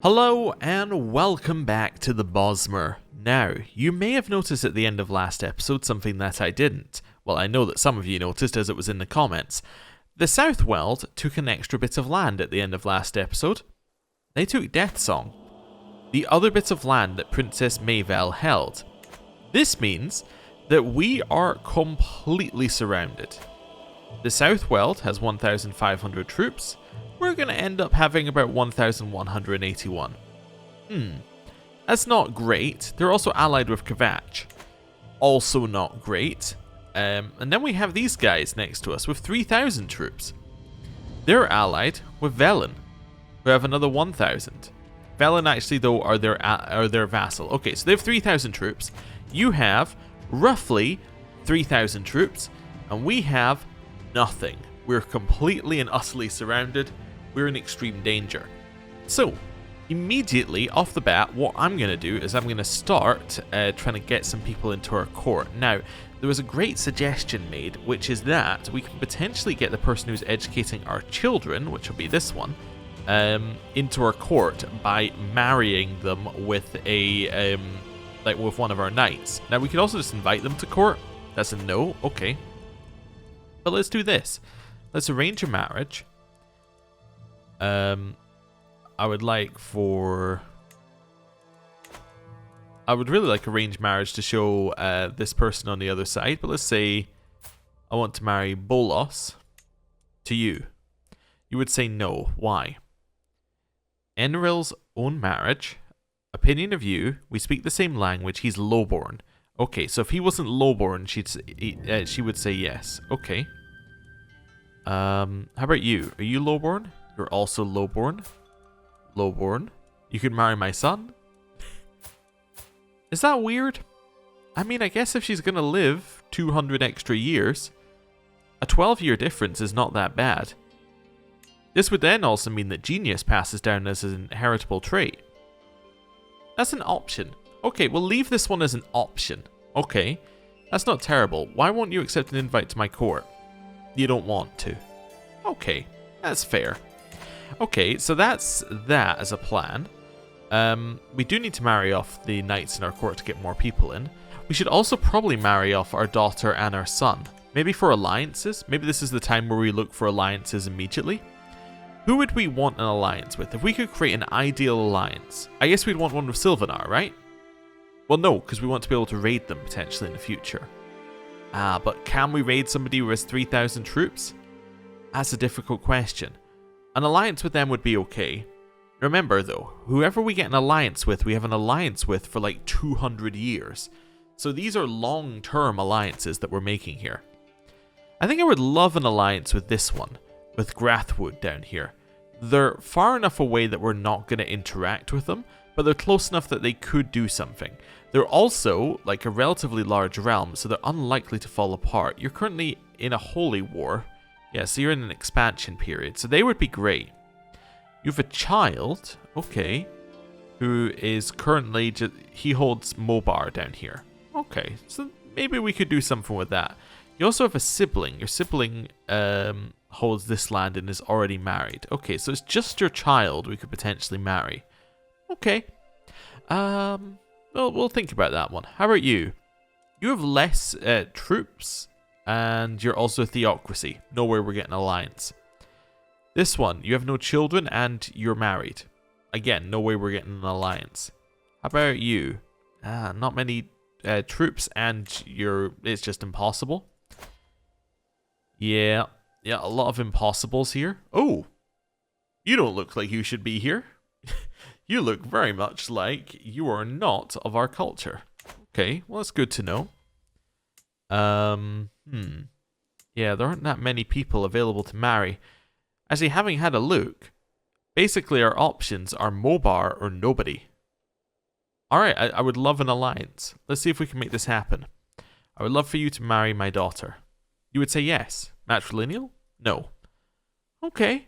Hello and welcome back to the Bosmer. Now, you may have noticed at the end of last episode something that I didn't. Well, I know that some of you noticed as it was in the comments. The South World took an extra bit of land at the end of last episode. They took Deathsong, the other bit of land that Princess Mayvel held. This means that we are completely surrounded. The South World has 1,500 troops. We're going to end up having about 1,181. That's not great. They're also allied with Kvatch. Also not great. And then we have these guys next to us with 3,000 troops. They're allied with Velen, who have another 1,000. Velen actually, though, are their vassal. Okay, so they have 3,000 troops. You have roughly 3,000 troops, and we have nothing. We're completely and utterly surrounded. We're in extreme danger. So, immediately off the bat, what I'm going to do is I'm going to start trying to get some people into our court. Now, there was a great suggestion made, which is that we can potentially get the person who's educating our children, which will be this one, into our court by marrying them with with one of our knights. Now, we could also just invite them to court. That's a no. Okay. But let's do this. Let's arrange a marriage. I would really like arranged marriage to show this person on the other side, but let's say I want to marry Bolos to you. You would say no. Why? Enril's own marriage. Opinion of you. We speak the same language. He's lowborn. Okay, so if he wasn't lowborn, she would say yes. Okay. How about you? Are you lowborn? You're also lowborn. Lowborn. You could marry my son? Is that weird? I mean, I guess if she's gonna live 200 extra years, a 12-year difference is not that bad. This would then also mean that genius passes down as an inheritable trait. That's an option. Okay, we'll leave this one as an option. Okay, that's not terrible. Why won't you accept an invite to my court? You don't want to. Okay, that's fair. Okay, so that's that as a plan. We do need to marry off the knights in our court to get more people in. We should also probably marry off our daughter and our son. Maybe for alliances? Maybe this is the time where we look for alliances immediately. Who would we want an alliance with? If we could create an ideal alliance, I guess we'd want one with Sylvanar, right? Well, no, because we want to be able to raid them potentially in the future. But can we raid somebody who has 3,000 troops? That's a difficult question. An alliance with them would be okay. Remember though, whoever we get an alliance with, we have an alliance with for like 200 years. So these are long-term alliances that we're making here. I think I would love an alliance with this one, with Grathwood down here. They're far enough away that we're not going to interact with them, but they're close enough that they could do something. They're also like a relatively large realm, so they're unlikely to fall apart. You're currently in a holy war. Yeah, so you're in an expansion period, so they would be great. You have a child, okay, who is currently he holds Mobar down here. Okay, so maybe we could do something with that. You also have a sibling. Your sibling holds this land and is already married. Okay, so it's just your child we could potentially marry. Okay. Well, we'll think about that one. How about you? You have less troops. And you're also a theocracy. Nowhere we're getting an alliance. This one, you have no children and you're married. Again, no way we're getting an alliance. How about you? Not many troops and it's just impossible. Yeah, a lot of impossibles here. Oh, you don't look like you should be here. You look very much like you are not of our culture. Okay, well that's good to know. Yeah, there aren't that many people available to marry. Actually, having had a look, basically our options are Mobar or nobody. Alright, I would love an alliance. Let's see if we can make this happen. I would love for you to marry my daughter. You would say yes. Matrilineal? No. Okay.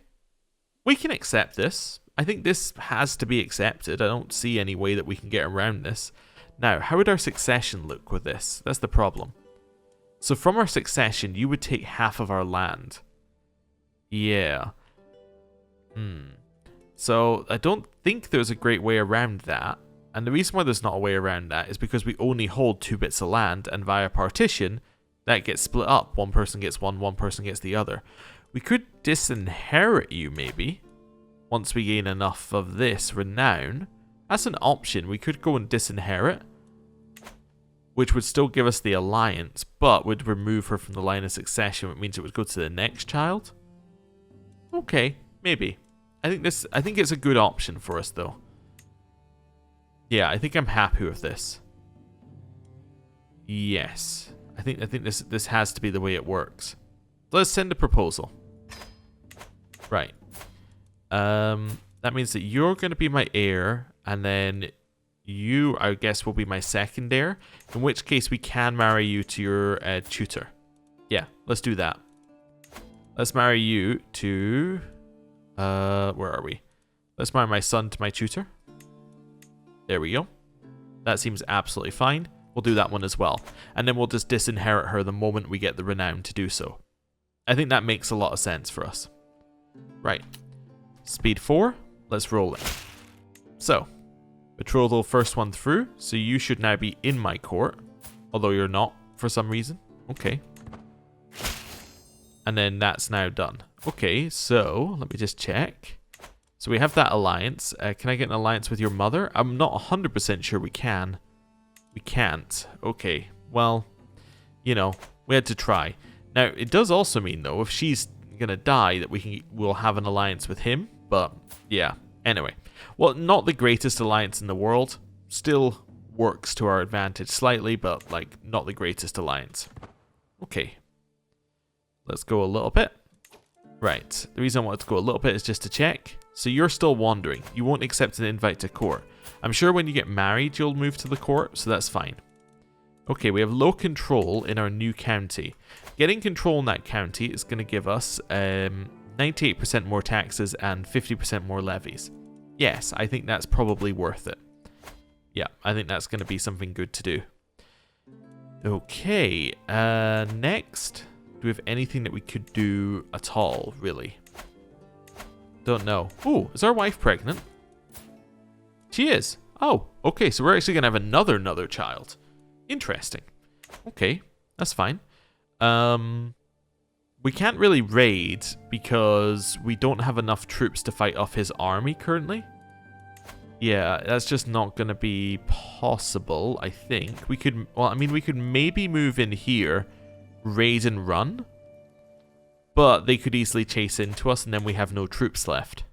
We can accept this. I think this has to be accepted. I don't see any way that we can get around this. Now, how would our succession look with this? That's the problem. So from our succession, you would take half of our land. Yeah. So I don't think there's a great way around that. And the reason why there's not a way around that is because we only hold 2 bits of land, and via partition, that gets split up. One person gets one person gets the other. We could disinherit you, maybe, once we gain enough of this renown. That's an option. We could go and disinherit, which would still give us the alliance, but would remove her from the line of succession, which means it would go to the next child. Okay, maybe. I think it's a good option for us, though. Yeah, I think I'm happy with this. Yes. I think this has to be the way it works. Let's send a proposal. Right. That means that you're going to be my heir, and then you, I guess, will be my second heir. In which case, we can marry you to your tutor. Yeah, let's do that. Let's marry you to... where are we? Let's marry my son to my tutor. There we go. That seems absolutely fine. We'll do that one as well. And then we'll just disinherit her the moment we get the renown to do so. I think that makes a lot of sense for us. Right. Speed 4. Let's roll it. So, betrothal first one through. So you should now be in my court. Although you're not for some reason. Okay. And then that's now done. Okay, so let me just check. So we have that alliance. Can I get an alliance with your mother? I'm not 100% sure we can. We can't. Okay, well, you know, we had to try. Now, it does also mean, though, if she's going to die, that we'll have an alliance with him. But, yeah. Anyway. Well, not the greatest alliance in the world. Still works to our advantage slightly, but, like, not the greatest alliance. Okay. Let's go a little bit. Right. The reason I wanted to go a little bit is just to check. So you're still wandering. You won't accept an invite to court. I'm sure when you get married, you'll move to the court, so that's fine. Okay, we have low control in our new county. Getting control in that county is going to give us 98% more taxes and 50% more levies. Yes, I think that's probably worth it. Yeah, I think that's going to be something good to do. Okay, next... Do we have anything that we could do at all, really? Don't know. Ooh, is our wife pregnant? She is. Oh, okay, so we're actually going to have another child. Interesting. Okay, that's fine. We can't really raid because we don't have enough troops to fight off his army currently. Yeah, that's just not going to be possible, I think. We could, well, I mean, we could maybe move in here, raid and run, but they could easily chase into us and then we have no troops left.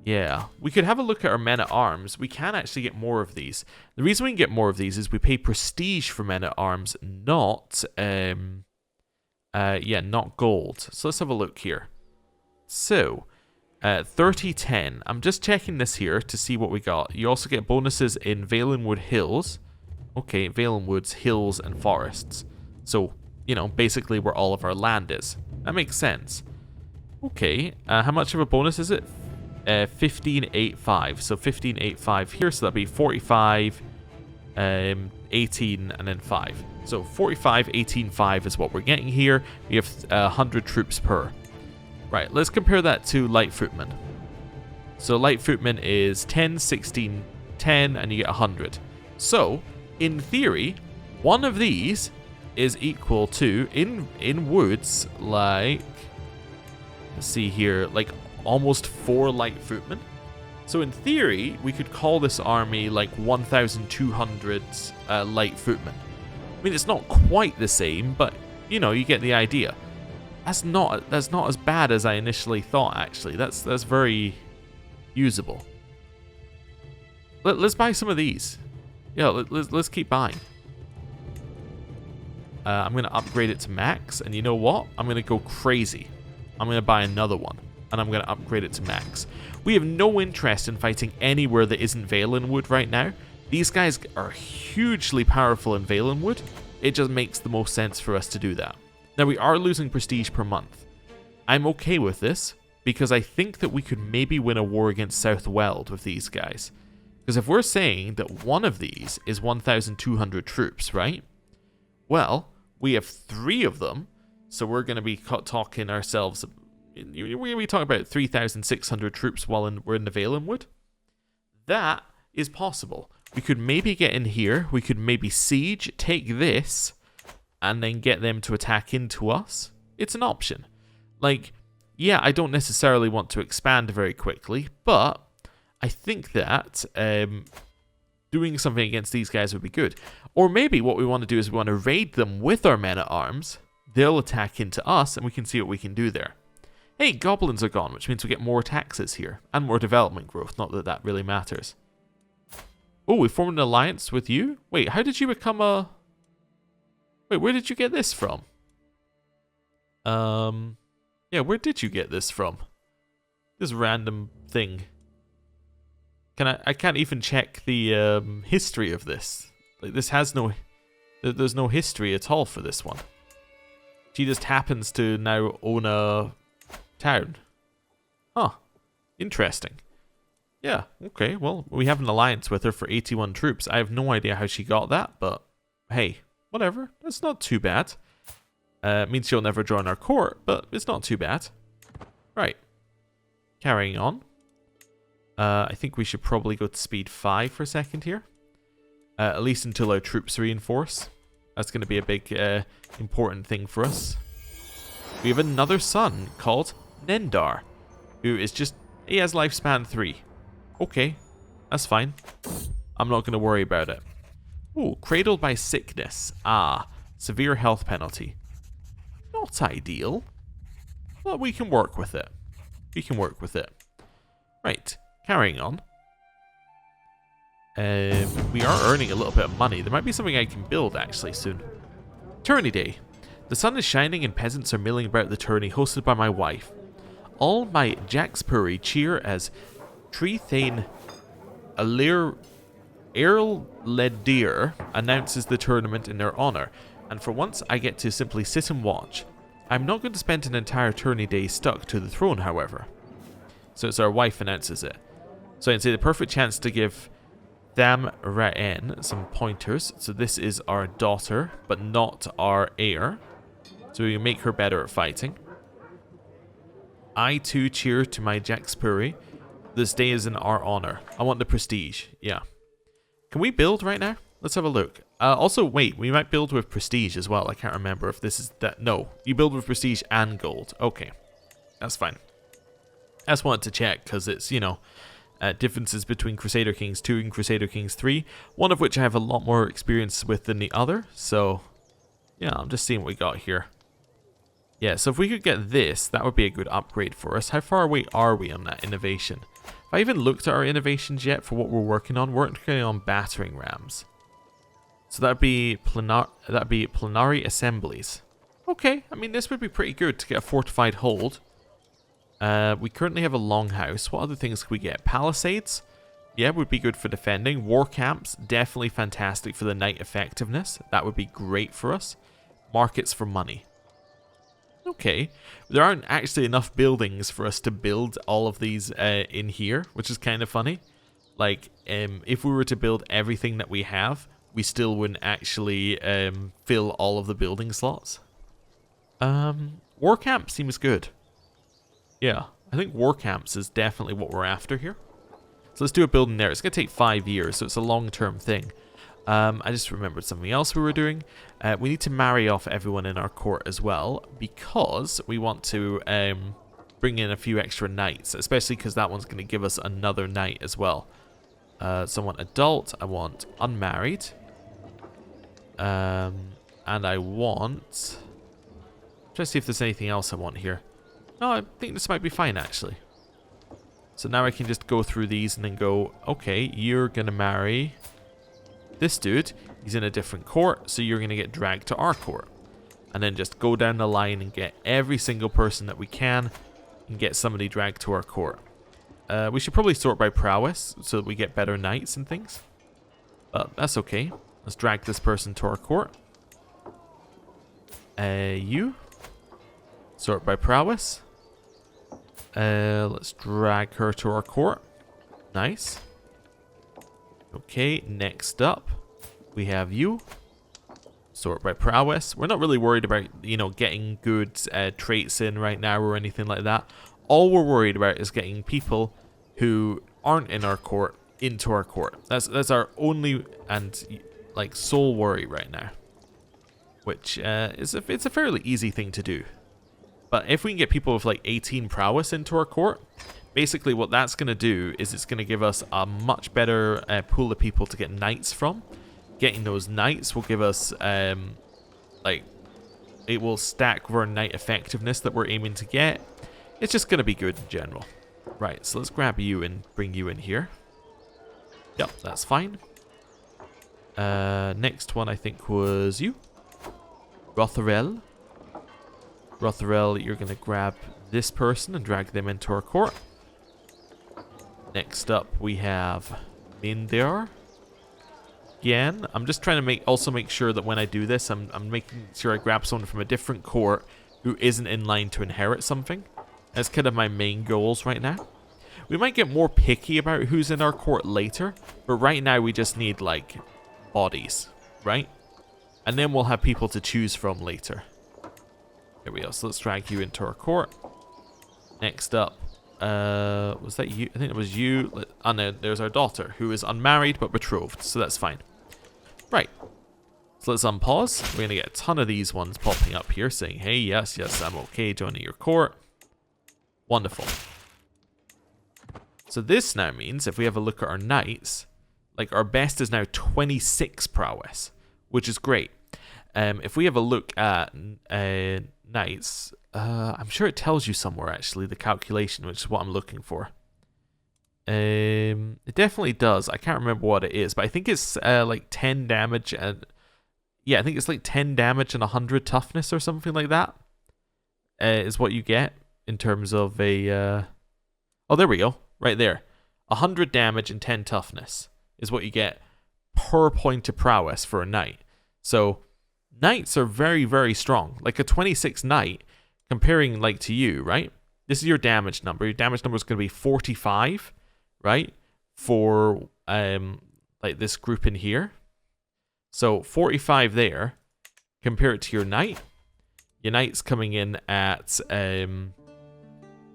Yeah, we could have a look at our men-at-arms. We can actually get more of these. The reason we can get more of these is we pay prestige for men-at-arms, not not gold. So let's have a look here. So 3010. I'm just checking this here to see what we got. You also get bonuses in Valenwood Hills. Okay, Valenwood's hills and forests. So, you know, basically where all of our land is. That makes sense. Okay, how much of a bonus is it? 1585. So 1585 here, so that'd be 45, 18, and then 5. So 45, 18, 5 is what we're getting here. We have 100 troops per. Right, let's compare that to Light Footman. So Light Footman is 10, 16, 10, and you get 100. So, in theory, one of these is equal to, in woods, like, let's see here, like almost 4 Light Footmen. So in theory, we could call this army like 1,200 Light Footmen. I mean, it's not quite the same, but, you know, you get the idea. That's not as bad as I initially thought, actually. That's very usable. Let's buy some of these. Yeah, let's keep buying. I'm going to upgrade it to max, and you know what? I'm going to go crazy. I'm going to buy another one, and I'm going to upgrade it to max. We have no interest in fighting anywhere that isn't Valenwood right now. These guys are hugely powerful in Valenwood. It just makes the most sense for us to do that. Now, we are losing prestige per month. I'm okay with this, because I think that we could maybe win a war against Southweld with these guys. Because if we're saying that one of these is 1,200 troops, right? Well, we have 3 of them, so we're going to be talking ourselves, we talk about 3,600 troops while we're in the Valenwood. That is possible. We could maybe get in here. We could maybe siege, take this, and then get them to attack into us. It's an option. Like, yeah, I don't necessarily want to expand very quickly, but I think that doing something against these guys would be good. Or maybe what we want to do is we want to raid them with our men-at-arms. They'll attack into us, and we can see what we can do there. Hey, goblins are gone, which means we get more taxes here, and more development growth, not that that really matters. Oh, we formed an alliance with you? Wait, how did you become a... Wait, where did you get this from? Yeah, where did you get this from? This random thing. I can't even check the history of this. Like, this has no... There's no history at all for this one. She just happens to now own a town. Huh. Interesting. Yeah, okay, well, we have an alliance with her for 81 troops. I have no idea how she got that, but hey, whatever. That's not too bad. It means she'll never join our court, but it's not too bad. Right. Carrying on. I think we should probably go to speed 5 for a second here. At least until our troops reinforce. That's going to be a big, important thing for us. We have another son called Nendar, who is just... He has lifespan 3. Okay, that's fine. I'm not going to worry about it. Ooh, cradled by sickness. Ah, severe health penalty. Not ideal, but we can work with it. We can work with it. Right, carrying on. We are earning a little bit of money. There might be something I can build actually soon. Tourney day. The sun is shining and peasants are milling about the tourney hosted by my wife. All my Jaxpuri cheer as Trethane Earl Ledir announces the tournament in their honour, and for once I get to simply sit and watch. I'm not going to spend an entire tourney day stuck to the throne, however. So it's our wife announces it. So I'd say the perfect chance to give Thamraen some pointers. So this is our daughter, but not our heir. So we make her better at fighting. I too cheer to my Jaxpuri. This day is in our honor. I want the prestige. Yeah. Can we build right now? Let's have a look. Also, wait, we might build with prestige as well. I can't remember if this is that. No, you build with prestige and gold. Okay, that's fine. I just wanted to check because it's, you know, differences between Crusader Kings 2 and Crusader Kings 3. One of which I have a lot more experience with than the other. So, yeah, I'm just seeing what we got here. Yeah, so if we could get this, that would be a good upgrade for us. How far away are we on that innovation? Have I even looked at our innovations yet for what we're working on? We're working on battering rams. So that'd be planari assemblies. Okay, I mean this would be pretty good to get a fortified hold. We currently have a longhouse. What other things could we get? Palisades? Yeah, would be good for defending. War camps, definitely fantastic for the night effectiveness. That would be great for us. Markets for money. Okay, there aren't actually enough buildings for us to build all of these in here, which is kind of funny. Like, if we were to build everything that we have, we still wouldn't actually fill all of the building slots. War camp seems good. Yeah, I think war camps is definitely what we're after here. So let's do a building there. It's going to take 5 years, so it's a long-term thing. I just remembered something else we were doing. We need to marry off everyone in our court as well, because we want to bring in a few extra knights, especially because that one's going to give us another knight as well. So I want adult, I want unmarried, and I want... Try to see if there's anything else I want here. No, I think this might be fine actually. So now I can just go through these and then go, okay, you're going to marry... this dude, he's in a different court, so you're going to get dragged to our court. And then just go down the line and get every single person that we can and get somebody dragged to our court. We should probably sort by prowess so that we get better knights and things. But that's okay. Let's drag this person to our court. You. Sort by prowess. Let's drag her to our court. Nice. Okay, next up, we have you. sort by prowess. We're not really worried about, you know, getting good traits in right now or anything like that. All we're worried about is getting people who aren't in our court into our court. That's our only and like sole worry right now, which it's a fairly easy thing to do. But if we can get people with like 18 prowess into our court, basically what that's going to do is it's going to give us a much better pool of people to get knights from. Getting those knights will give us like, it will stack our knight effectiveness that we're aiming to get. It's just going to be good in general. Right, so let's grab you and bring you in here. Yep, that's fine. Next one I think was you. Rotherel. Rotherel, you're going to grab this person and drag them into our court. Next up we have Mindir. Again, I'm just trying to also make sure that when I do this, I'm making sure I grab someone from a different court who isn't in line to inherit something. That's kind of my main goals right now. We might get more picky about who's in our court later, but right now we just need, like, bodies, right? And then we'll have people to choose from later. There we go, so let's drag you into our court. Next up, was that you? I think it was you. Oh no, there's our daughter, who is unmarried but betrothed, so that's fine. Right, so let's unpause. We're going to get a ton of these ones popping up here saying, hey, yes, I'm okay joining your court. Wonderful. So this now means if we have a look at our knights, like our best is now 26 prowess, which is great. If we have a look at knights, I'm sure it tells you somewhere actually, the calculation, which is what I'm looking for. It definitely does. I can't remember what it is, but I think it's like 10 damage and... Yeah, I think it's like 10 damage and 100 toughness or something like that. Is what you get in terms of a... Oh, there we go. Right there. 100 damage and 10 toughness is what you get per point of prowess for a knight. So, knights are very, very strong. Like a 26 knight, comparing like to you, right? This is your damage number. Your damage number is going to be 45, right? For like this group in here. So 45 there. Compare it to your knight. Your knight's coming in at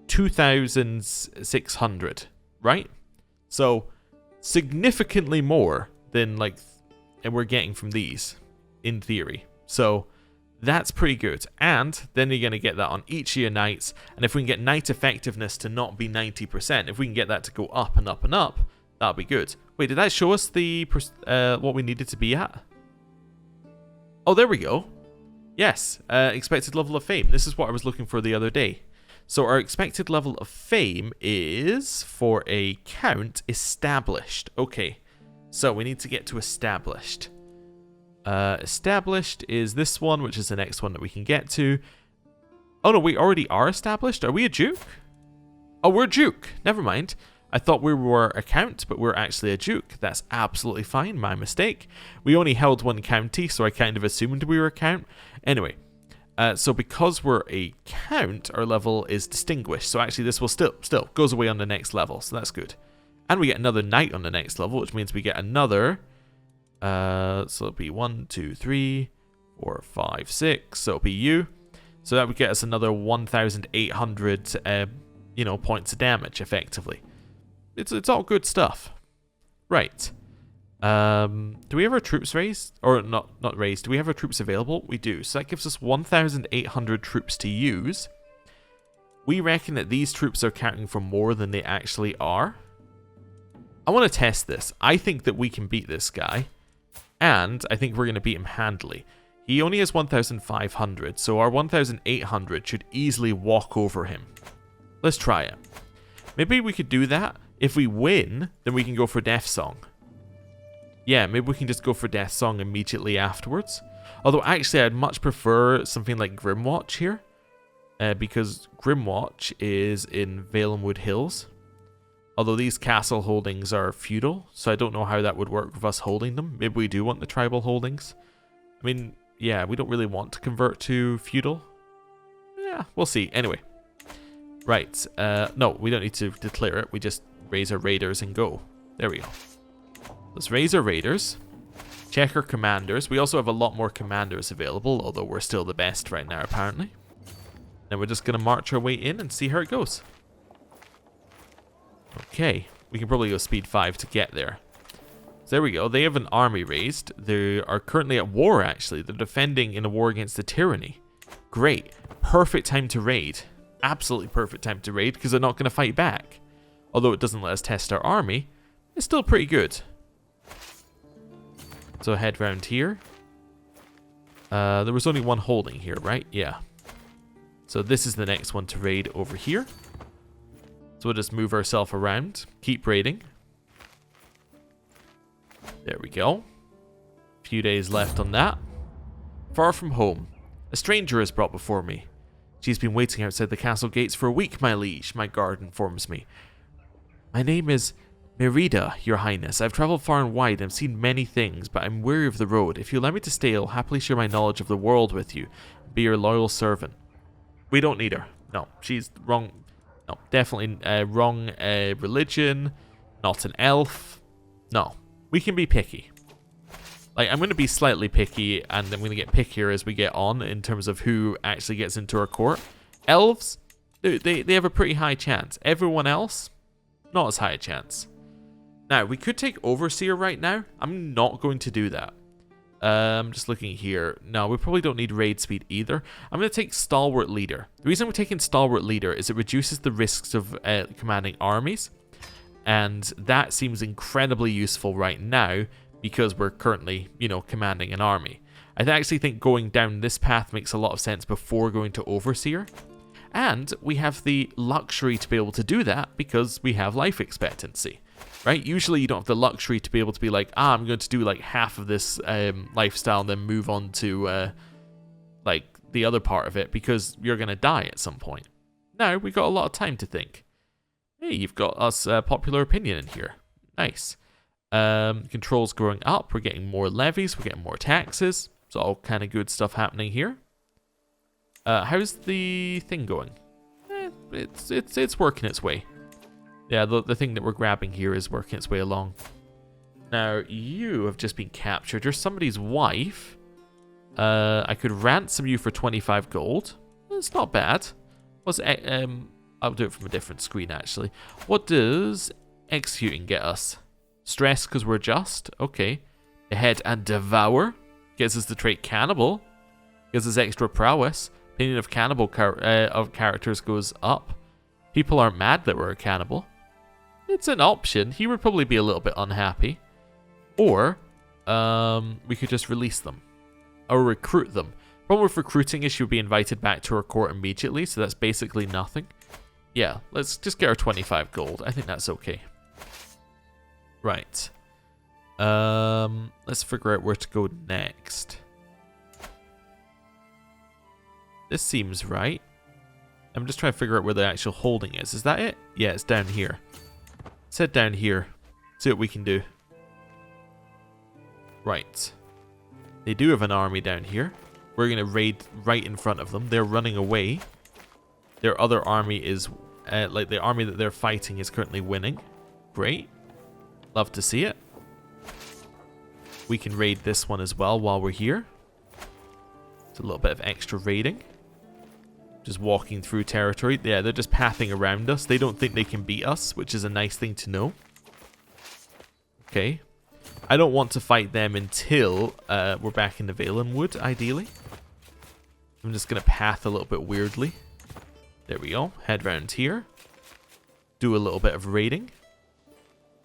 2,600, right? So significantly more than like we're getting from these in theory. So that's pretty good. And then you're going to get that on each of your knights. And if we can get knight effectiveness to not be 90%, if we can get that to go up and up and up, that'll be good. Wait, did that show us the what we needed to be at? Oh, there we go. Yes, expected level of fame. This is what I was looking for the other day. So our expected level of fame is, for a count, established. Okay, so we need to get to established. Established is this one, which is the next one that we can get to. Oh no, we already are established. Are we a duke? Oh, we're a duke. Never mind. I thought we were a count, but we're actually a duke. That's absolutely fine. My mistake. We only held one county, so I kind of assumed we were a count. Anyway, so because we're a count, our level is distinguished. So actually this will still goes away on the next level, so that's good. And we get another knight on the next level, which means we get another... so it'll be 1, 2, 3, 4, 5, 6. So it'll be you. So that would get us another 1,800, points of damage, effectively. It's all good stuff. Right. Do we have our troops raised? Or not raised. Do we have our troops available? We do. So that gives us 1,800 troops to use. We reckon that these troops are counting for more than they actually are. I want to test this. I think that we can beat this guy. And I think we're going to beat him handily. He only has 1,500, so our 1,800 should easily walk over him. Let's try it. Maybe we could do that. If we win, then we can go for Death Song. Yeah, maybe we can just go for Death Song immediately afterwards. Although, actually, I'd much prefer something like Grimwatch here. Because Grimwatch is in Valenwood Hills. Although these castle holdings are feudal, so I don't know how that would work with us holding them. Maybe we do want the tribal holdings. I mean, yeah, we don't really want to convert to feudal. Yeah, we'll see. Anyway. Right. No, we don't need to declare it. We just raise our raiders and go. There we go. Let's raise our raiders. Check our commanders. We also have a lot more commanders available, although we're still the best right now, apparently. And we're just going to march our way in and see how it goes. Okay, we can probably go speed 5 to get there. So there we go. They have an army raised. They are currently at war, actually. They're defending in a war against the tyranny. Great. Perfect time to raid. Absolutely perfect time to raid, because they're not going to fight back. Although it doesn't let us test our army, it's still pretty good. So head round here. There was only one holding here, right? Yeah. So this is the next one to raid over here. So we'll just move ourselves around. Keep raiding. There we go. A few days left on that. Far from home. A stranger is brought before me. She's been waiting outside the castle gates for a week, my liege, my guard informs me. My name is Merida, your highness. I've travelled far and wide and seen many things, but I'm weary of the road. If you allow me to stay, I'll happily share my knowledge of the world with you and be your loyal servant. We don't need her. No, she's wrong. No, definitely wrong religion. Not an elf. No, we can be picky. Like, I'm going to be slightly picky, and I'm going to get pickier as we get on in terms of who actually gets into our court. Elves, they have a pretty high chance. Everyone else, not as high a chance. Now, we could take Overseer right now. I'm not going to do that. I'm just looking here. No, we probably don't need raid speed either. I'm going to take Stalwart Leader. The reason we're taking Stalwart Leader is it reduces the risks of commanding armies. And that seems incredibly useful right now because we're currently, you know, commanding an army. I actually think going down this path makes a lot of sense before going to Overseer. And we have the luxury to be able to do that because we have life expectancy. Right? Usually you don't have the luxury to be able to be like, I'm going to do like half of this lifestyle and then move on to like the other part of it because you're going to die at some point. Now we got a lot of time to think. Hey, you've got us popular opinion in here. Nice. Controls growing up. We're getting more levies. We're getting more taxes. It's all kind of good stuff happening here. How's the thing going? It's working its way. Yeah, the thing that we're grabbing here is working its way along. Now, you have just been captured. You're somebody's wife. I could ransom you for 25 gold. It's not bad. I'll do it from a different screen, actually. What does executing get us? Stress because we're just. Okay. Behead and devour. Gives us the trait Cannibal. Gives us extra prowess. Opinion of Cannibal of characters goes up. People aren't mad that we're a cannibal. It's an option. He would probably be a little bit unhappy. Or we could just release them. Or recruit them. Problem with recruiting is she'll be invited back to her court immediately, so that's basically nothing. Yeah, let's just get her 25 gold. I think that's okay. Right. Let's figure out where to go next. This seems right. I'm just trying to figure out where the actual holding is. Is that it? Yeah, it's down here. Let's head down here. See what we can do. Right. They do have an army down here. We're going to raid right in front of them. They're running away. Their other army is... like, the army that they're fighting is currently winning. Great. Love to see it. We can raid this one as well while we're here. It's a little bit of extra raiding. Just walking through territory. Yeah, they're just pathing around us. They don't think they can beat us, which is a nice thing to know. Okay. I don't want to fight them until we're back in the Valen Wood, ideally. I'm just going to path a little bit weirdly. There we go. Head round here. Do a little bit of raiding.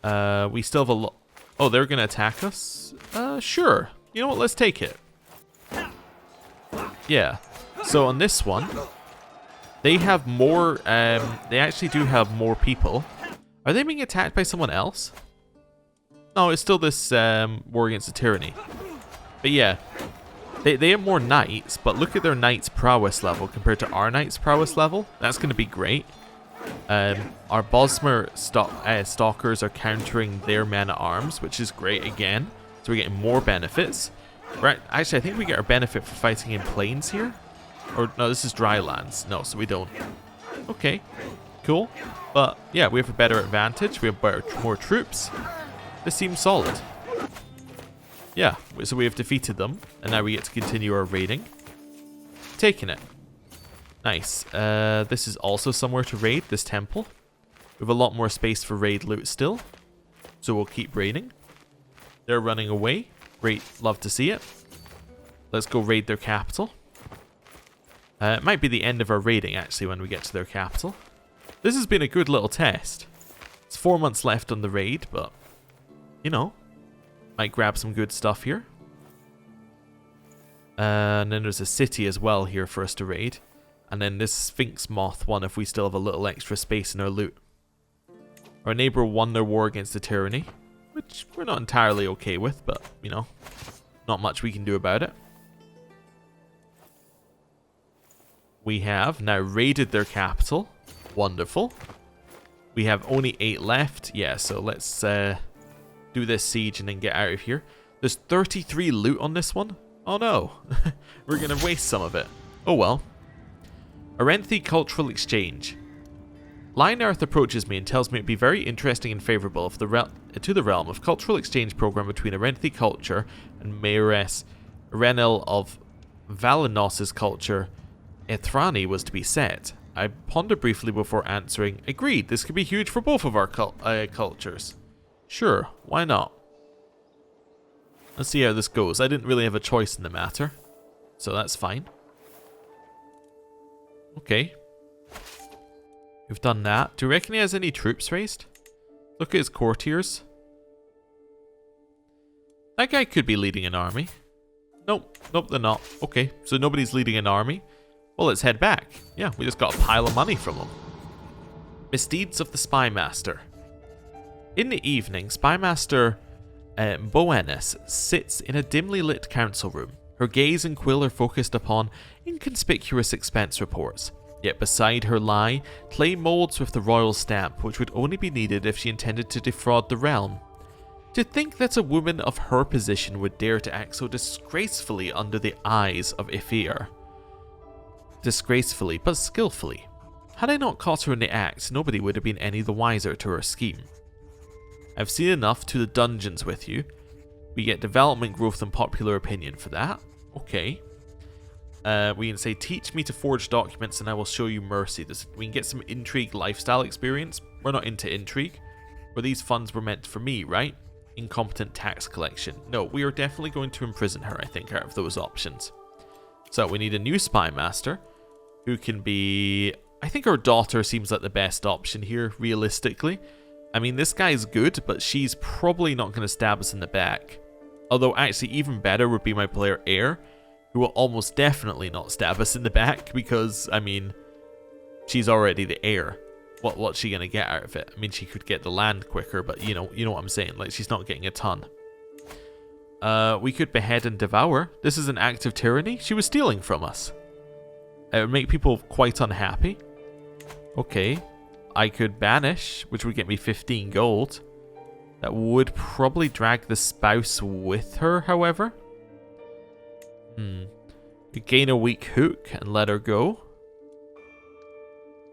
We still have a lot... Oh, they're going to attack us? Sure. You know what? Let's take it. Yeah. So on this one... They have more, they actually do have more people. Are they being attacked by someone else? No, it's still this war against the tyranny. But yeah, they have more knights, but look at their knights' prowess level compared to our knights' prowess level. That's going to be great. Our Bosmer Stalkers are countering their men-at-arms, which is great again. So we're getting more benefits. Right, actually, I think we get our benefit for fighting in plains here. Or, no, this is dry lands. No, so we don't. Okay, cool. But, yeah, we have a better advantage. We have more troops. This seems solid. Yeah, so we have defeated them, and now we get to continue our raiding. Taking it. Nice. This is also somewhere to raid, this temple. We have a lot more space for raid loot still, so we'll keep raiding. They're running away. Great, love to see it. Let's go raid their capital. It might be the end of our raiding, actually, when we get to their capital. This has been a good little test. It's 4 months left on the raid, but, you know, might grab some good stuff here. And then there's a city as well here for us to raid. And then this Sphinx Moth one if we still have a little extra space in our loot. Our neighbor won their war against the tyranny, which we're not entirely okay with, but, you know, not much we can do about it. We have now raided their capital. Wonderful. We have only 8 left. Yeah, so let's do this siege and then get out of here. There's 33 loot on this one. Oh no. We're going to waste some of it. Oh well. Arenthi Cultural Exchange. Lionarth approaches me and tells me it'd be very interesting and favourable if to the realm of cultural exchange program between Arenthi culture and Mayoress Renil of Valinos's culture, Ethrani, was to be set. I pondered briefly before answering, agreed, this could be huge for both of our cultures. Sure, why not? Let's see how this goes. I didn't really have a choice in the matter, so that's fine. Okay. We've done that. Do you reckon he has any troops raised? Look at his courtiers. That guy could be leading an army. Nope, nope, they're not. Okay, so nobody's leading an army. Well, let's head back. Yeah, we just got a pile of money from them. Misdeeds of the Spymaster. In the evening, Spymaster Boenus sits in a dimly lit council room. Her gaze and quill are focused upon inconspicuous expense reports. Yet beside her lie clay molds with the royal stamp, which would only be needed if she intended to defraud the realm. To think that a woman of her position would dare to act so disgracefully under the eyes of Ifir. Disgracefully, but skillfully. Had I not caught her in the act, nobody would have been any the wiser to her scheme. I've seen enough to the dungeons with you. We get development growth and popular opinion for that. Okay. We can say, teach me to forge documents and I will show you mercy. We can get some intrigue lifestyle experience. We're not into intrigue. But these funds were meant for me, right? Incompetent tax collection. No, we are definitely going to imprison her, I think, out of those options. So we need a new Spymaster who can be... I think our daughter seems like the best option here, realistically. I mean, this guy's good, but she's probably not going to stab us in the back. Although, actually, even better would be my player heir, who will almost definitely not stab us in the back because, I mean, she's already the heir. What's she going to get out of it? I mean, she could get the land quicker, but you know what I'm saying. Like, she's not getting a ton. We could behead and devour. This is an act of tyranny. She was stealing from us. It would make people quite unhappy. Okay. I could banish, which would get me 15 gold. That would probably drag the spouse with her, however. We gain a weak hook and let her go.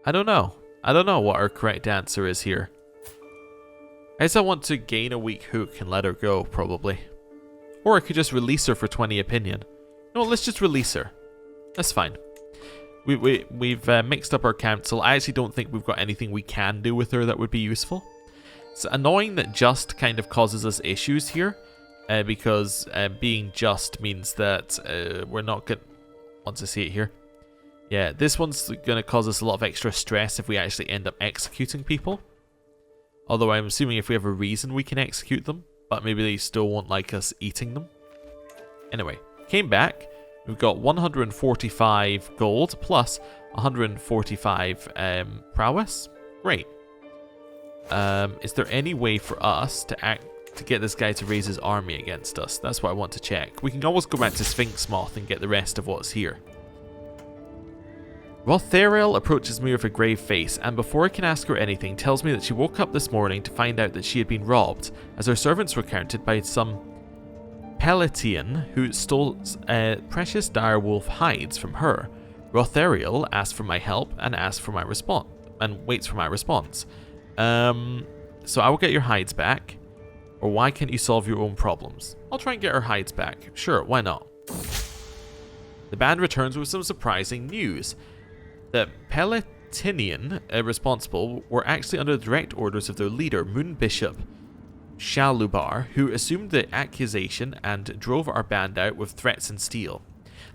I don't know. I don't know what our correct answer is here. I guess I want to gain a weak hook and let her go, probably. Or I could just release her for 20 opinion. No, let's just release her. That's fine. We've mixed up our council. I actually don't think we've got anything we can do with her that would be useful. It's annoying that just kind of causes us issues here. Because being just means that we're not going to... Want to see it here? Yeah, this one's going to cause us a lot of extra stress if we actually end up executing people. Although I'm assuming if we have a reason we can execute them. But maybe they still won't like us eating them. Anyway, came back. We've got 145 gold plus 145 prowess. Great. Is there any way for us to get this guy to raise his army against us? That's what I want to check. We can always go back to Sphinx Moth and get the rest of what's here. Rothariel approaches me with a grave face, and before I can ask her anything, tells me that she woke up this morning to find out that she had been robbed, as her servants were counted by some Peletian who stole precious direwolf hides from her. Rothariel asked for my help and asked for my response, and waits for my response. So I will get your hides back. Or why can't you solve your own problems? I'll try and get our hides back. Sure, why not? The band returns with some surprising news. The Palatinian responsible were actually under the direct orders of their leader, Moon Bishop Shalubar, who assumed the accusation and drove our band out with threats and steel.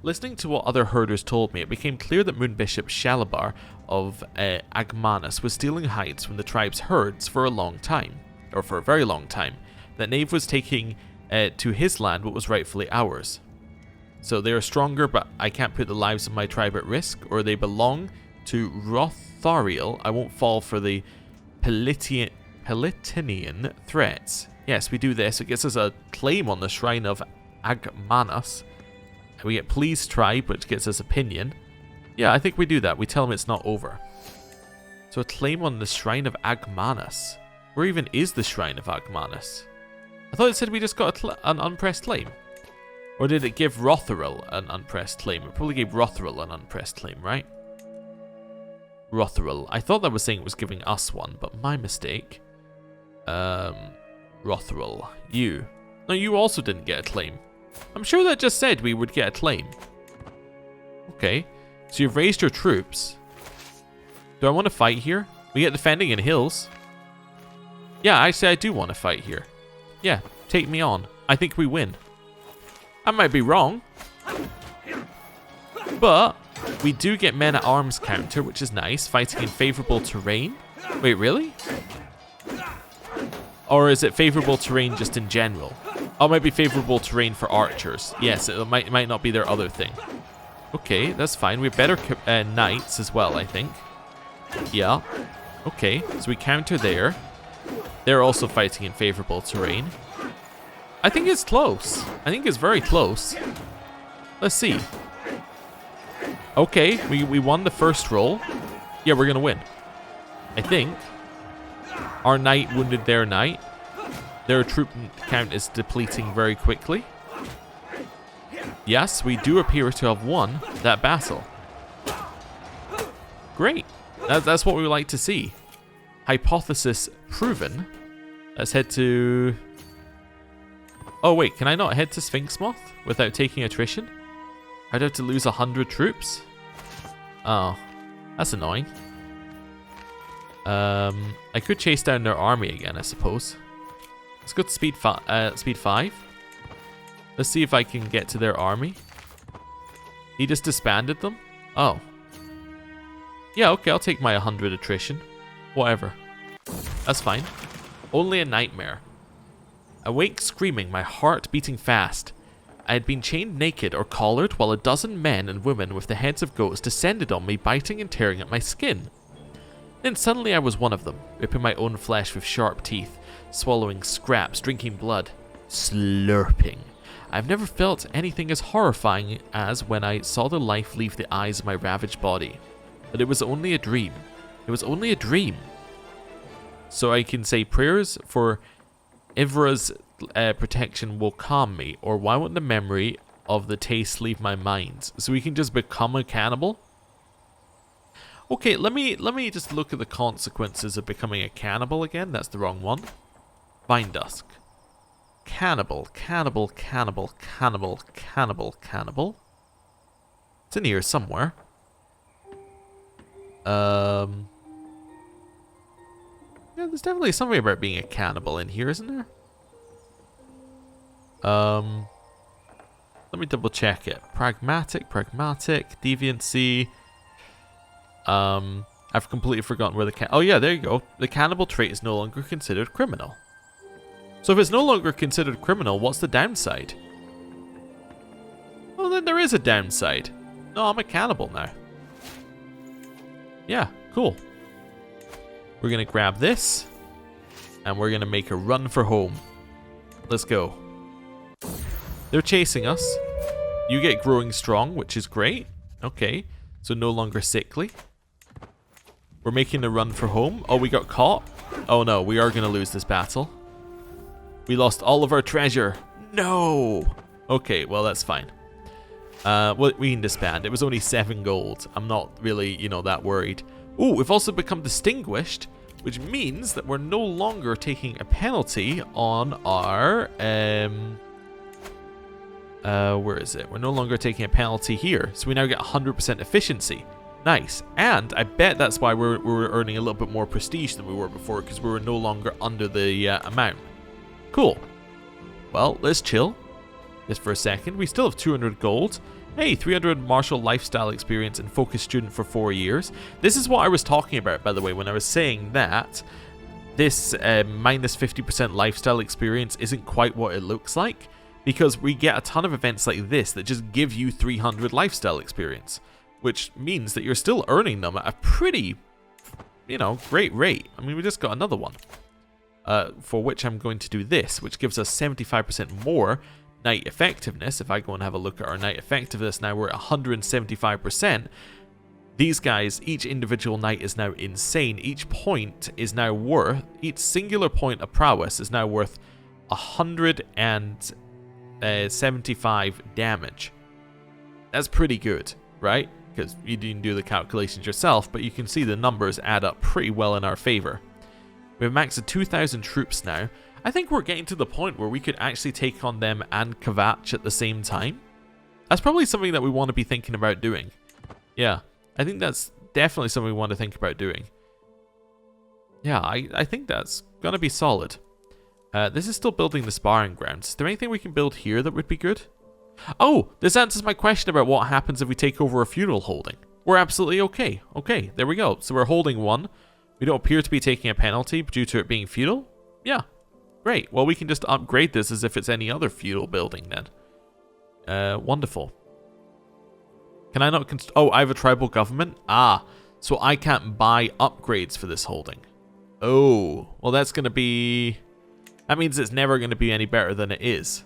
Listening to what other herders told me, it became clear that Moon Bishop Shalubar of Agmanus was stealing hides from the tribe's herds for a long time, or for a very long time. That Knave was taking to his land what was rightfully ours. So they are stronger, but I can't put the lives of my tribe at risk, or they belong to Rothariel. I won't fall for the Palatinian threats. Yes, we do this. It gets us a claim on the Shrine of Agmanus. We get Please Tribe, which gets us opinion. Yeah, I think we do that. We tell them it's not over. So a claim on the Shrine of Agmanus. Where even is the Shrine of Agmanus? I thought it said we just got an unpressed claim. Or did it give Rothariel an unpressed claim? It probably gave Rothariel an unpressed claim, right? Rothariel. I thought that was saying it was giving us one, but my mistake. Rothariel. You. No, you also didn't get a claim. I'm sure that just said we would get a claim. Okay. So you've raised your troops. Do I want to fight here? We get defending in hills. Yeah, actually I do want to fight here. Yeah, take me on. I think we win. I might be wrong. But we do get men at arms counter, which is nice. Fighting in favorable terrain. Wait, really? Or is it favorable terrain just in general? Oh, it might be favorable terrain for archers. Yes, it might not be their other thing. Okay, that's fine. We have better knights as well, I think. Yeah. Okay, so we counter there. They're also fighting in favorable terrain. I think it's close. I think it's very close. Let's see. Okay, we won the first roll. Yeah, we're going to win. I think. Our knight wounded their knight. Their troop count is depleting very quickly. Yes, we do appear to have won that battle. Great. That's what we would like to see. Hypothesis proven. Let's head to... Oh wait, can I not head to Sphinx Moth without taking attrition? I'd have to lose 100 troops. Oh, that's annoying. I could chase down their army again, I suppose. Let's go to speed 5. Let's see if I can get to their army. He just disbanded them? Oh. Yeah, okay, I'll take my 100 attrition. Whatever. That's fine. Only a nightmare. Awake screaming, my heart beating fast. I had been chained naked or collared while a dozen men and women with the heads of goats descended on me, biting and tearing at my skin. Then suddenly I was one of them, ripping my own flesh with sharp teeth, swallowing scraps, drinking blood, slurping. I've never felt anything as horrifying as when I saw the life leave the eyes of my ravaged body. But it was only a dream. It was only a dream. So I can say prayers for Ivra's protection will calm me, or why won't the memory of the taste leave my mind? So we can just become a cannibal? Okay, let me just look at the consequences of becoming a cannibal again. That's the wrong one. Vine Dusk. Cannibal, cannibal, cannibal, cannibal, cannibal, cannibal. It's in here somewhere. Yeah, there's definitely something about being a cannibal in here, isn't there? Let me double check it. Pragmatic, deviancy. I've completely forgotten where the oh yeah, there you go. The cannibal trait is no longer considered criminal. So if it's no longer considered criminal, what's the downside? Well, then there is a downside. No, I'm a cannibal now. Yeah, cool. We're gonna grab this, and we're gonna make a run for home. Let's go. They're chasing us. You get growing strong, which is great. Okay, so no longer sickly. We're making a run for home. Oh, we got caught. Oh no, we are gonna lose this battle. We lost all of our treasure. No. Okay, well that's fine. We can disband. It was only 7 gold. I'm not really, that worried. Ooh, we've also become distinguished which means that we're no longer taking a penalty on our, where is it? We're no longer taking a penalty here, so we now get 100% efficiency. Nice. And I bet that's why we're earning a little bit more prestige than we were before, because we were no longer under the amount. Cool. Well, let's chill just for a second. We still have 200 gold. Hey, 300 martial lifestyle experience and focus student for 4 years. This is what I was talking about, by the way, when I was saying that this minus 50% lifestyle experience isn't quite what it looks like, because we get a ton of events like this that just give you 300 lifestyle experience, which means that you're still earning them at a pretty, great rate. I mean, we just got another one, for which I'm going to do this, which gives us 75% more night effectiveness. If I go and have a look at our night effectiveness now, we're at 175%. These guys, each individual night is now insane. Each singular point of prowess is now worth 175 damage. That's pretty good, right? Because you didn't do the calculations yourself, but you can see the numbers add up pretty well in our favor. We have maxed at 2,000 troops now. I think we're getting to the point where we could actually take on them and Kvatch at the same time. That's probably something that we want to be thinking about doing. Yeah, I think that's definitely something we want to think about doing. Yeah, I think that's going to be solid. This is still building the sparring grounds. Is there anything we can build here that would be good? Oh, this answers my question about what happens if we take over a feudal holding. We're absolutely okay. Okay, there we go. So we're holding one. We don't appear to be taking a penalty due to it being feudal. Yeah, great. Well, we can just upgrade this as if it's any other feudal building then. Wonderful. Can I not oh, I have a tribal government? Ah, so I can't buy upgrades for this holding. Oh, well that's going to be... That means it's never going to be any better than it is.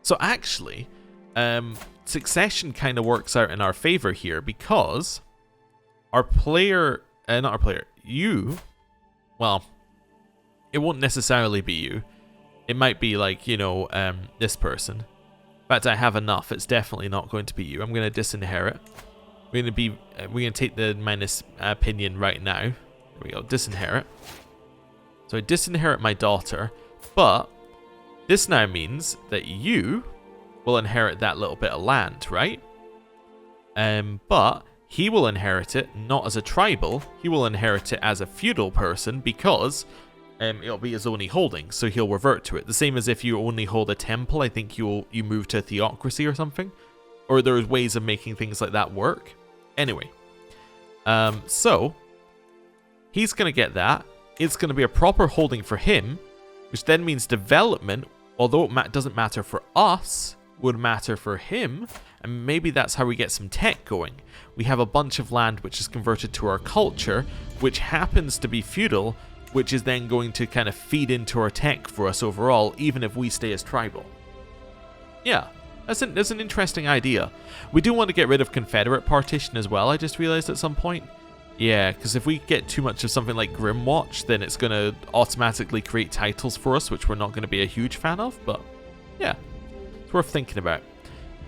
So actually, succession kind of works out in our favor here, because our player... not our player. You... Well, it won't necessarily be you. It might be like, this person. In fact, I have enough. It's definitely not going to be you. I'm going to disinherit. We're going to take the minus opinion right now. There we go. Disinherit. So I disinherit my daughter, but this now means that you will inherit that little bit of land, right? But he will inherit it not as a tribal. He will inherit it as a feudal person, because it'll be his only holding, so he'll revert to it. The same as if you only hold a temple, I think you move to a theocracy or something. Or there's ways of making things like that work. Anyway, so he's going to get that. It's going to be a proper holding for him, which then means development, although it doesn't matter for us, would matter for him, and maybe that's how we get some tech going. We have a bunch of land which is converted to our culture, which happens to be feudal, which is then going to kind of feed into our tech for us overall, even if we stay as tribal. Yeah, that's an interesting idea. We do want to get rid of Confederate partition as well, I just realized at some point. Yeah, because if we get too much of something like Grimwatch, then it's going to automatically create titles for us, which we're not going to be a huge fan of, but yeah, it's worth thinking about.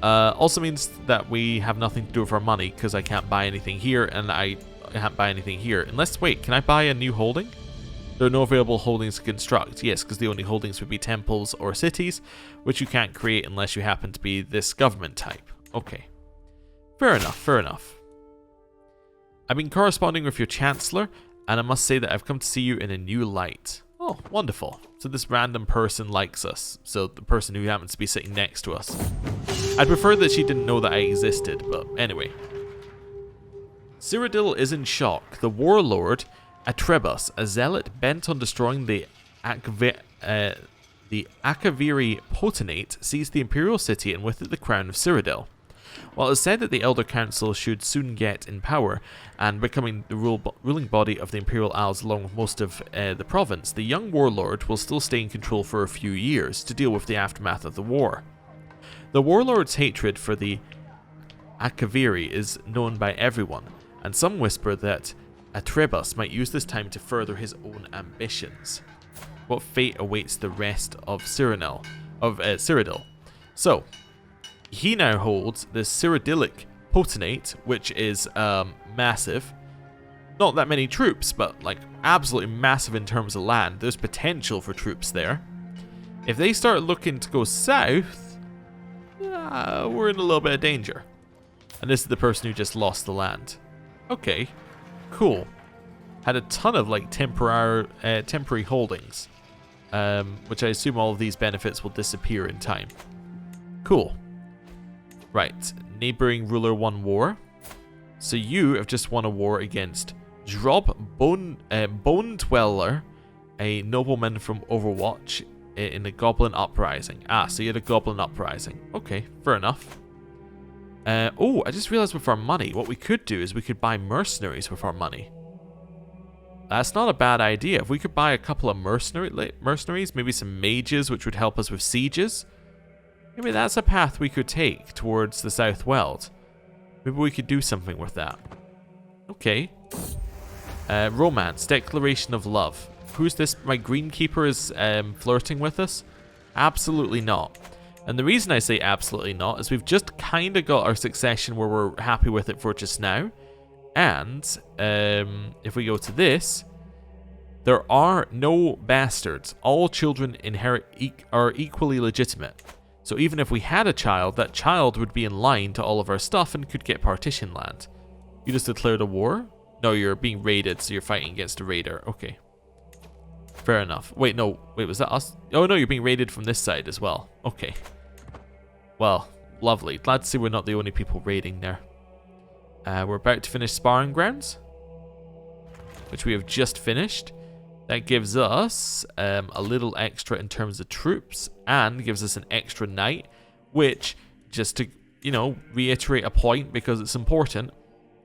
Also means that we have nothing to do with our money, because I can't buy anything here, and I can't buy anything here. Unless, wait, can I buy a new holding? There are no available holdings to construct. Yes, because the only holdings would be temples or cities, which you can't create unless you happen to be this government type. Okay. Fair enough, fair enough. I've been corresponding with your Chancellor, and I must say that I've come to see you in a new light. Oh, wonderful. So this random person likes us. So the person who happens to be sitting next to us. I'd prefer that she didn't know that I existed, but anyway. Cyrodiil is in shock. The warlord, Atrebus, a zealot bent on destroying the Akaviri Potenate, seized the imperial city and with it the crown of Cyrodiil. While it is said that the Elder Council should soon get in power and becoming the ruling body of the Imperial Isles along with most of the province, the young warlord will still stay in control for a few years to deal with the aftermath of the war. The warlord's hatred for the Akaviri is known by everyone, and some whisper that Atrebus might use this time to further his own ambitions. What fate awaits the rest of Cyrodiil? So, he now holds the Cyrodiilic Potenate, which is massive. not that many troops, but like absolutely massive in terms of land. There's potential for troops there. If they start looking to go south, we're in a little bit of danger. And this is the person who just lost the land. Okay, cool. Had a ton of like temporary holdings, which I assume all of these benefits will disappear in time. Cool. Right, neighboring ruler won war. So you have just won a war against Drob Bone Dweller, a nobleman from Overwatch in the Goblin Uprising. Ah, so you had a Goblin Uprising. Okay, fair enough. Oh, I just realized with our money, what we could do is we could buy mercenaries with our money. That's not a bad idea. If we could buy a couple of mercenaries, maybe some mages, which would help us with sieges. Maybe that's a path we could take towards the South Weald. Maybe we could do something with that. Okay. Romance, declaration of love. Who's this? My greenkeeper is flirting with us? Absolutely not. And the reason I say absolutely not is we've just kind of got our succession where we're happy with it for just now. And if we go to this, there are no bastards. All children are equally legitimate. So even if we had a child, that child would be in line to all of our stuff and could get partition land. You just declared a war? No, you're being raided, so you're fighting against a raider. Okay. Fair enough. Wait, no. Wait, was that us? Oh, no, you're being raided from this side as well. Okay. Well, lovely. Glad to see we're not the only people raiding there. We're about to finish sparring grounds, which we have just finished. That gives us a little extra in terms of troops and gives us an extra knight, which, just to, you know, reiterate a point because it's important,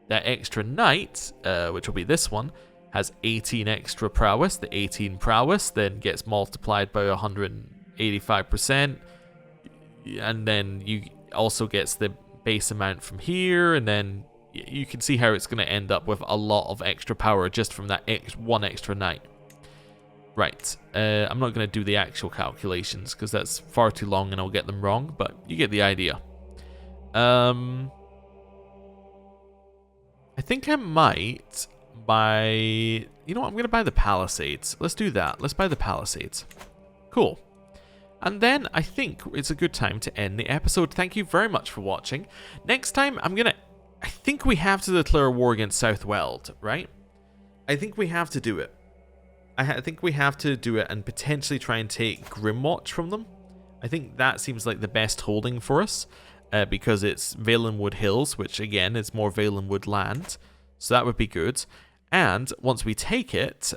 that extra knight, which will be this one, has 18 extra prowess. The 18 prowess then gets multiplied by 185%, and then you also gets the base amount from here, and then you can see how it's going to end up with a lot of extra power just from that one extra knight. Right, I'm not going to do the actual calculations because that's far too long and I'll get them wrong, but you get the idea. I think I might buy... You know what, I'm going to buy the Palisades. Let's do that. Let's buy the Palisades. Cool. And then I think it's a good time to end the episode. Thank you very much for watching. Next time, I think we have to declare war against South Weald, right? I think we have to do it. I think we have to do it and potentially try and take Grimwatch from them. I think that seems like the best holding for us because it's Valenwood Hills, which again is more Valenwood land. So that would be good. And once we take it,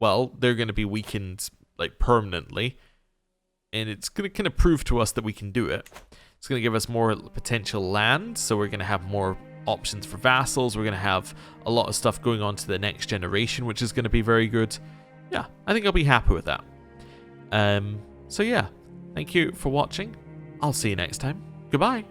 well, they're going to be weakened like permanently. And it's going to kind of prove to us that we can do it. It's going to give us more potential land, so we're going to have more options for vassals. We're going to have a lot of stuff going on to the next generation, which is going to be very good. Yeah, I think I'll be happy with that. So yeah, thank you for watching. I'll see you next time. Goodbye.